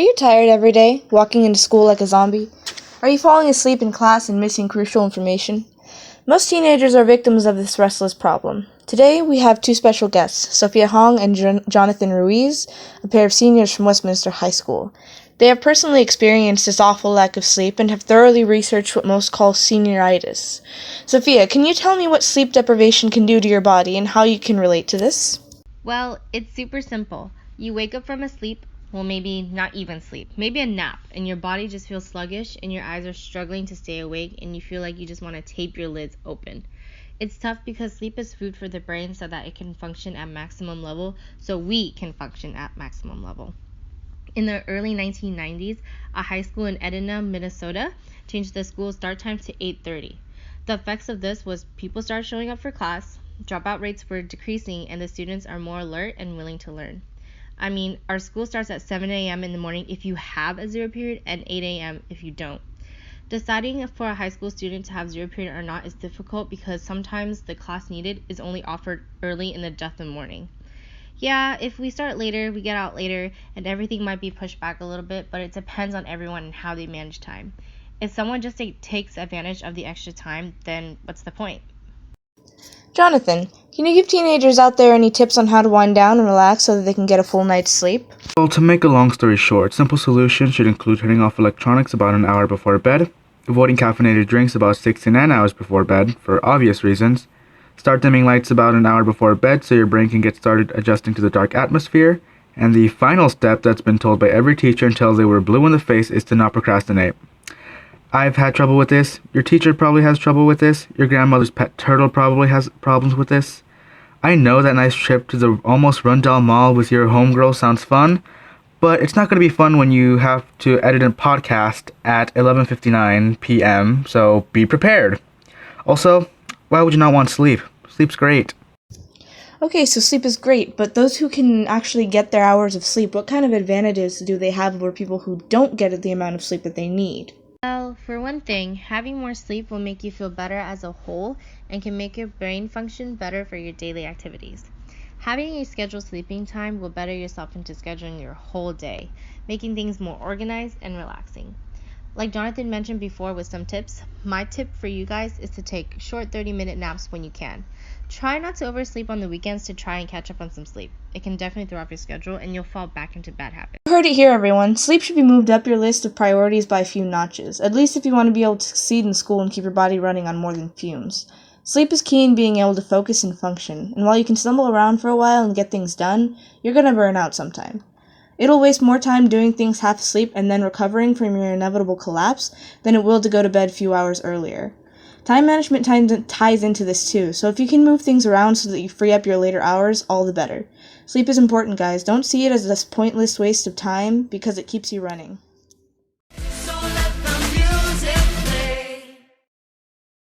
you tired every day, walking into school like a zombie? Are you falling asleep in class and missing crucial information? Most teenagers are victims of this restless problem. Today, we have two special guests, Sophia Hong and Jonathan Ruiz, a pair of seniors from Westminster High School. They have personally experienced this awful lack of sleep and have thoroughly researched what most call senioritis. Sophia, can you tell me what sleep deprivation can do to your body and how you can relate to this? Well, it's super simple. You wake up from a sleep, well, maybe not even sleep, maybe a nap, and your body just feels sluggish and your eyes are struggling to stay awake and you feel like you just want to tape your lids open. It's tough because sleep is food for the brain so that it can function at maximum level, so we can function at maximum level. In the early 1990s, a high school in Edina, Minnesota, changed the school start time to 8:30. The effects of this was people started showing up for class, dropout rates were decreasing, and the students are more alert and willing to learn. I mean, our school starts at 7 a.m. in the morning if you have a zero period and 8 a.m. if you don't. Deciding for a high school student to have zero period or not is difficult because sometimes the class needed is only offered early in the dead of the morning. Yeah, if we start later, we get out later, and everything might be pushed back a little bit, but it depends on everyone and how they manage time. If someone just takes advantage of the extra time, then what's the point? Jonathan, can you give teenagers out there any tips on how to wind down and relax so that they can get a full night's sleep? Well, to make a long story short, simple solutions should include turning off electronics about an hour before bed, avoiding caffeinated drinks about 6 to 9 hours before bed, for obvious reasons, start dimming lights about an hour before bed so your brain can get started adjusting to the dark atmosphere, and the final step that's been told by every teacher until they were blue in the face is to not procrastinate. I've had trouble with this, your teacher probably has trouble with this, your grandmother's pet turtle probably has problems with this. I know that nice trip to the almost rundown mall with your homegirl sounds fun, but it's not going to be fun when you have to edit a podcast at 11:59 p.m., so be prepared. Also, why would you not want sleep? Sleep's great. Okay, so sleep is great, but those who can actually get their hours of sleep, what kind of advantages do they have over people who don't get the amount of sleep that they need? Well, for one thing, having more sleep will make you feel better as a whole and can make your brain function better for your daily activities. Having a scheduled sleeping time will better yourself into scheduling your whole day, making things more organized and relaxing. Like Jonathan mentioned before with some tips, my tip for you guys is to take short 30-minute naps when you can. Try not to oversleep on the weekends to try and catch up on some sleep. It can definitely throw off your schedule and you'll fall back into bad habits. You heard it here, everyone. Sleep should be moved up your list of priorities by a few notches, at least if you want to be able to succeed in school and keep your body running on more than fumes. Sleep is key in being able to focus and function, and while you can stumble around for a while and get things done, you're gonna burn out sometime. It'll waste more time doing things half asleep and then recovering from your inevitable collapse than it will to go to bed a few hours earlier. Time management ties into this too, so if you can move things around so that you free up your later hours, all the better. Sleep is important, guys. Don't see it as this pointless waste of time because it keeps you running.